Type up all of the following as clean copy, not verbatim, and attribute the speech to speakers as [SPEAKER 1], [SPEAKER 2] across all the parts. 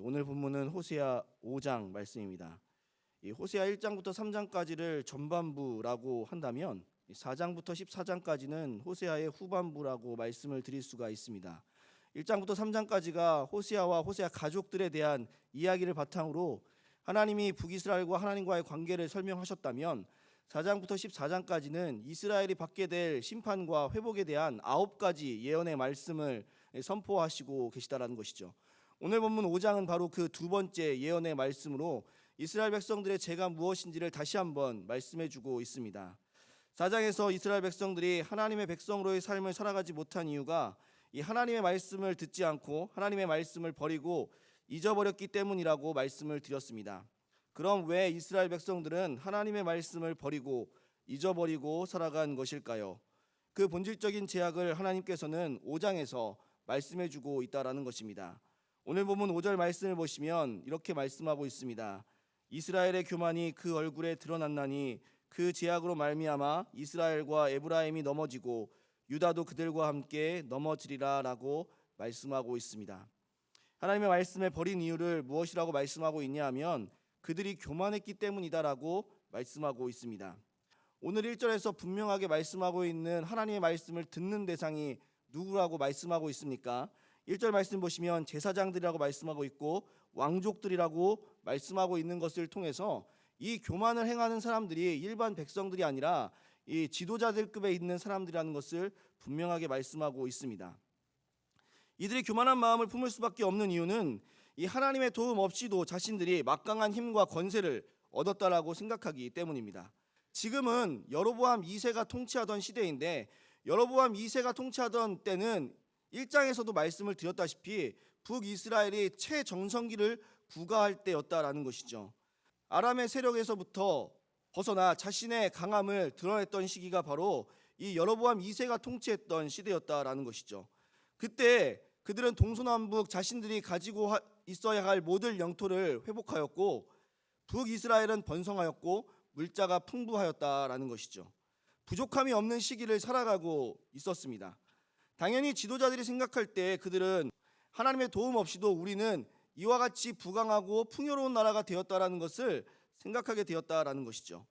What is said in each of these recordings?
[SPEAKER 1] 오늘 본문은 호세아 5장 말씀입니다. 이 호세아 1장부터 3장까지를 전반부라고 한다면 4장부터 14장까지는 호세아의 후반부라고 말씀을 드릴 수가 있습니다. 1장부터 3장까지가 호세아와 호세아 가족들에 대한 이야기를 바탕으로 하나님이 북이스라엘과 하나님과의 관계를 설명하셨다면 4장부터 14장까지는 이스라엘이 받게 될 심판과 회복에 대한 9가지 예언의 말씀을 선포하시고 계시다라는 것이죠. 오늘 본문 5장은 바로 그 두 번째 예언의 말씀으로 이스라엘 백성들의 죄가 무엇인지를 다시 한번 말씀해주고 있습니다. 4장에서 이스라엘 백성들이 하나님의 백성으로의 삶을 살아가지 못한 이유가 이 하나님의 말씀을 듣지 않고 하나님의 말씀을 버리고 잊어버렸기 때문이라고 말씀을 드렸습니다. 그럼 왜 이스라엘 백성들은 하나님의 말씀을 버리고 잊어버리고 살아간 것일까요? 그 본질적인 제약을 하나님께서는 5장에서 말씀해주고 있다라는 것입니다. 오늘 본문 5절 말씀을 보시면 이렇게 말씀하고 있습니다. 이스라엘의 교만이 그 얼굴에 드러났나니 그 제약으로 말미암아 이스라엘과 에브라임이 넘어지고 유다도 그들과 함께 넘어지리라 라고 말씀하고 있습니다. 하나님의 말씀을 버린 이유를 무엇이라고 말씀하고 있냐 하면 그들이 교만했기 때문이다라고 말씀하고 있습니다. 오늘 1절에서 분명하게 말씀하고 있는 하나님의 말씀을 듣는 대상이 누구라고 말씀하고 있습니까? 1절 말씀 보시면 제사장들이라고 말씀하고 있고 왕족들이라고 말씀하고 있는 것을 통해서 이 교만을 행하는 사람들이 일반 백성들이 아니라 이 지도자들급에 있는 사람들이라는 것을 분명하게 말씀하고 있습니다. 이들이 교만한 마음을 품을 수밖에 없는 이유는 이 하나님의 도움 없이도 자신들이 막강한 힘과 권세를 얻었다라고 생각하기 때문입니다. 지금은 여로보암 2세가 통치하던 시대인데 여로보암 2세가 통치하던 때는 1장에서도 말씀을 드렸다시피 북이스라엘이 최정성기를 구가할 때였다라는 것이죠. 아람의 세력에서부터 벗어나 자신의 강함을 드러냈던 시기가 바로 이 여로보암 2세가 통치했던 시대였다라는 것이죠. 그때 그들은 동서남북 자신들이 가지고 있어야 할 모든 영토를 회복하였고 북이스라엘은 번성하였고 물자가 풍부하였다라는 것이죠. 부족함이 없는 시기를 살아가고 있었습니다. 당연히 지도자들이 생각할 때 그들은 하나님의 도움 없이도 우리는 이와 같이 부강하고 풍요로운 나라가 되었다라는 것을 생각하게 되었다라는 것이죠.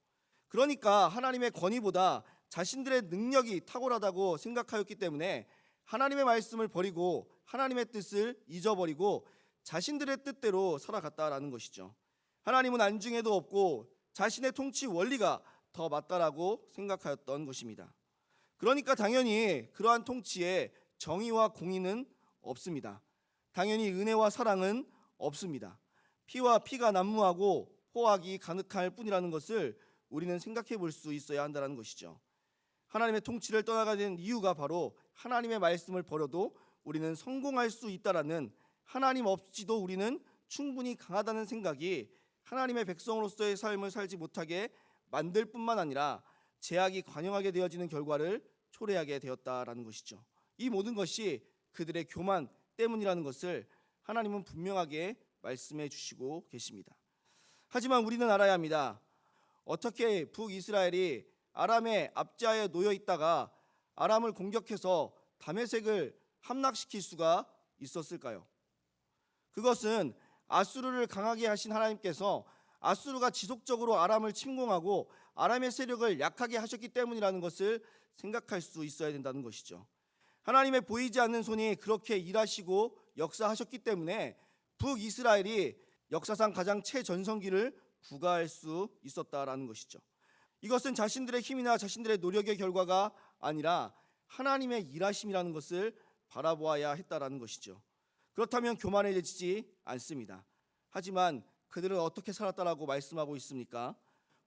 [SPEAKER 1] 그러니까 하나님의 권위보다 자신들의 능력이 탁월하다고 생각하였기 때문에 하나님의 말씀을 버리고 하나님의 뜻을 잊어버리고 자신들의 뜻대로 살아갔다라는 것이죠. 하나님은 안중에도 없고 자신의 통치 원리가 더 맞다라고 생각하였던 것입니다. 그러니까 당연히 그러한 통치에 정의와 공의는 없습니다. 당연히 은혜와 사랑은 없습니다. 피와 피가 난무하고 포악이 가득할 뿐이라는 것을 우리는 생각해 볼 수 있어야 한다는 것이죠. 하나님의 통치를 떠나가는 이유가 바로 하나님의 말씀을 버려도 우리는 성공할 수 있다라는 하나님 없이도 우리는 충분히 강하다는 생각이 하나님의 백성으로서의 삶을 살지 못하게 만들 뿐만 아니라 제약이 관영하게 되어지는 결과를 초래하게 되었다라는 것이죠. 이 모든 것이 그들의 교만 때문이라는 것을 하나님은 분명하게 말씀해 주시고 계십니다. 하지만 우리는 알아야 합니다. 어떻게 북이스라엘이 아람의 압제하에 놓여 있다가 아람을 공격해서 다메섹을 함락시킬 수가 있었을까요? 그것은 아수르를 강하게 하신 하나님께서 아수르가 지속적으로 아람을 침공하고 아람의 세력을 약하게 하셨기 때문이라는 것을 생각할 수 있어야 된다는 것이죠. 하나님의 보이지 않는 손이 그렇게 일하시고 역사하셨기 때문에 북이스라엘이 역사상 가장 최전성기를 구가할 수 있었다라는 것이죠. 이것은 자신들의 힘이나 자신들의 노력의 결과가 아니라 하나님의 일하심이라는 것을 바라보아야 했다라는 것이죠. 그렇다면 교만해지지 않습니다. 하지만 그들은 어떻게 살았다라고 말씀하고 있습니까?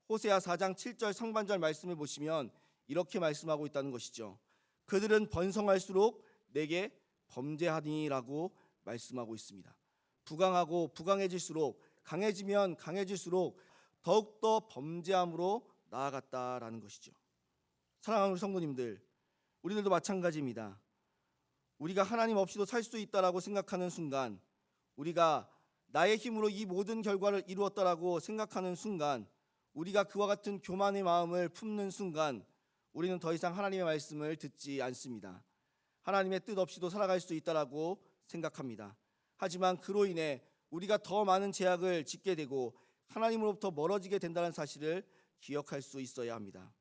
[SPEAKER 1] 호세아 4장 7절 상반절 말씀을 보시면 이렇게 말씀하고 있다는 것이죠. 그들은 번성할수록 내게 범죄하니라고 말씀하고 있습니다. 부강하고 부강해질수록 강해지면 강해질수록 더욱더 범죄함으로 나아갔다라는 것이죠. 사랑하는 우리 성도님들, 우리들도 마찬가지입니다. 우리가 하나님 없이도 살 수 있다라고 생각하는 순간, 우리가 나의 힘으로 이 모든 결과를 이루었다라고 생각하는 순간, 우리가 그와 같은 교만의 마음을 품는 순간 우리는 더 이상 하나님의 말씀을 듣지 않습니다. 하나님의 뜻 없이도 살아갈 수 있다라고 생각합니다. 하지만 그로 인해 우리가 더 많은 죄악을 짓게 되고 하나님으로부터 멀어지게 된다는 사실을 기억할 수 있어야 합니다.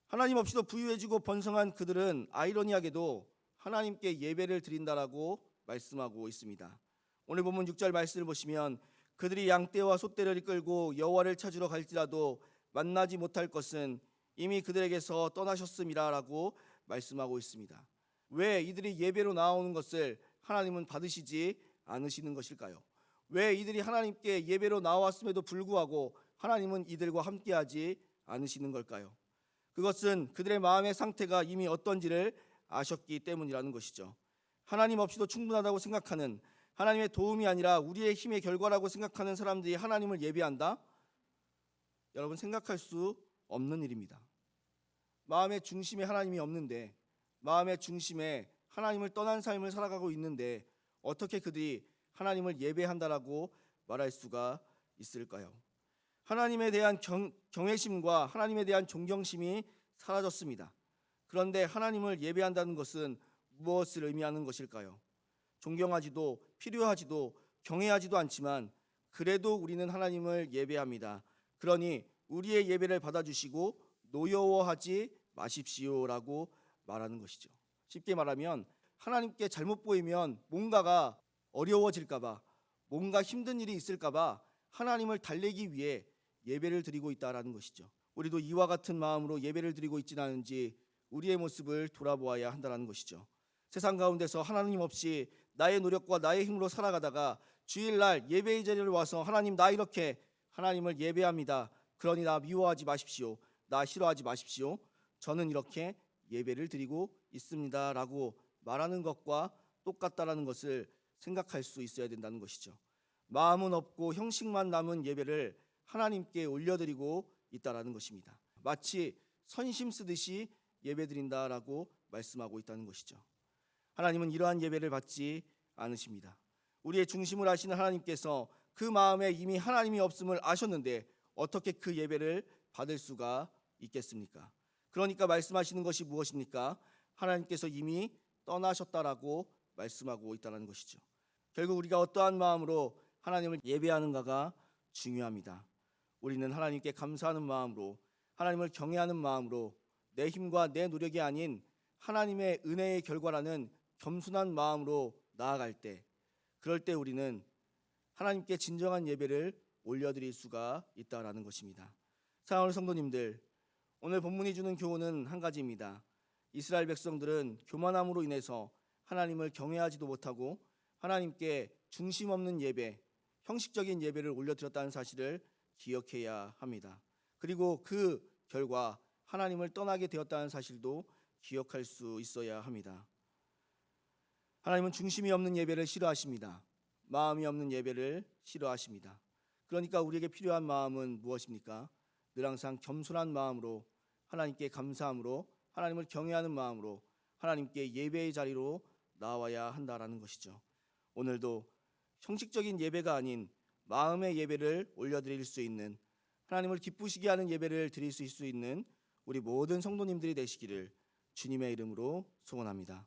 [SPEAKER 1] 하나님 없이도 부유해지고 번성한 그들은 아이러니하게도 하나님께 예배를 드린다라고 말씀하고 있습니다. 오늘 본문 6절 말씀을 보시면 그들이 양떼와 소떼를 이끌고 여호와를 찾으러 갈지라도 만나지 못할 것은 이미 그들에게서 떠나셨음이라라고 말씀하고 있습니다. 왜 이들이 예배로 나오는 것을 하나님은 받으시지 않으시는 것일까요? 왜 이들이 하나님께 예배로 나왔음에도 불구하고 하나님은 이들과 함께하지 않으시는 걸까요? 그것은 그들의 마음의 상태가 이미 어떤지를 아셨기 때문이라는 것이죠. 하나님 없이도 충분하다고 생각하는, 하나님의 도움이 아니라 우리의 힘의 결과라고 생각하는 사람들이 하나님을 예배한다? 여러분, 생각할 수 없는 일입니다. 마음의 중심에 하나님이 없는데, 마음의 중심에 하나님을 떠난 삶을 살아가고 있는데 어떻게 그들이 하나님을 예배한다라고 말할 수가 있을까요? 하나님에 대한 경외심과 하나님에 대한 존경심이 사라졌습니다. 그런데 하나님을 예배한다는 것은 무엇을 의미하는 것일까요? 존경하지도 필요하지도 경외하지도 않지만 그래도 우리는 하나님을 예배합니다. 그러니 우리의 예배를 받아주시고 노여워하지 마십시오라고 말하는 것이죠. 쉽게 말하면 하나님께 잘못 보이면 뭔가가 어려워질까 봐, 뭔가 힘든 일이 있을까 봐 하나님을 달래기 위해 예배를 드리고 있다라는 것이죠. 우리도 이와 같은 마음으로 예배를 드리고 있지는 않은지 우리의 모습을 돌아보아야 한다는 것이죠. 세상 가운데서 하나님 없이 나의 노력과 나의 힘으로 살아가다가 주일날 예배의 자리를 와서 하나님, 나 이렇게 하나님을 예배합니다. 그러니 나 미워하지 마십시오. 나 싫어하지 마십시오. 저는 이렇게 예배를 드리고 있습니다 라고 말하는 것과 똑같다라는 것을 생각할 수 있어야 된다는 것이죠. 마음은 없고 형식만 남은 예배를 하나님께 올려드리고 있다라는 것입니다. 마치 선심 쓰듯이 예배드린다라고 말씀하고 있다는 것이죠. 하나님은 이러한 예배를 받지 않으십니다. 우리의 중심을 아시는 하나님께서 그 마음에 이미 하나님이 없음을 아셨는데 어떻게 그 예배를 받을 수가 있겠습니까? 그러니까 말씀하시는 것이 무엇입니까? 하나님께서 이미 떠나셨다라고 말씀하고 있다는 것이죠. 결국 우리가 어떠한 마음으로 하나님을 예배하는가가 중요합니다. 우리는 하나님께 감사하는 마음으로, 하나님을 경외하는 마음으로, 내 힘과 내 노력이 아닌 하나님의 은혜의 결과라는 겸손한 마음으로 나아갈 때, 그럴 때 우리는 하나님께 진정한 예배를 올려드릴 수가 있다라는 것입니다. 사랑하는 성도님들, 오늘 본문이 주는 교훈은 한 가지입니다. 이스라엘 백성들은 교만함으로 인해서 하나님을 경외하지도 못하고 하나님께 중심 없는 예배, 형식적인 예배를 올려드렸다는 사실을 기억해야 합니다. 그리고 그 결과 하나님을 떠나게 되었다는 사실도 기억할 수 있어야 합니다. 하나님은 중심이 없는 예배를 싫어하십니다. 마음이 없는 예배를 싫어하십니다. 그러니까 우리에게 필요한 마음은 무엇입니까? 늘 항상 겸손한 마음으로, 하나님께 감사함으로, 하나님을 경외하는 마음으로 하나님께 예배의 자리로 나와야 한다라는 것이죠. 오늘도 형식적인 예배가 아닌 마음의 예배를 올려드릴 수 있는, 하나님을 기쁘시게 하는 예배를 드릴 수 있는 우리 모든 성도님들이 되시기를 주님의 이름으로 소원합니다.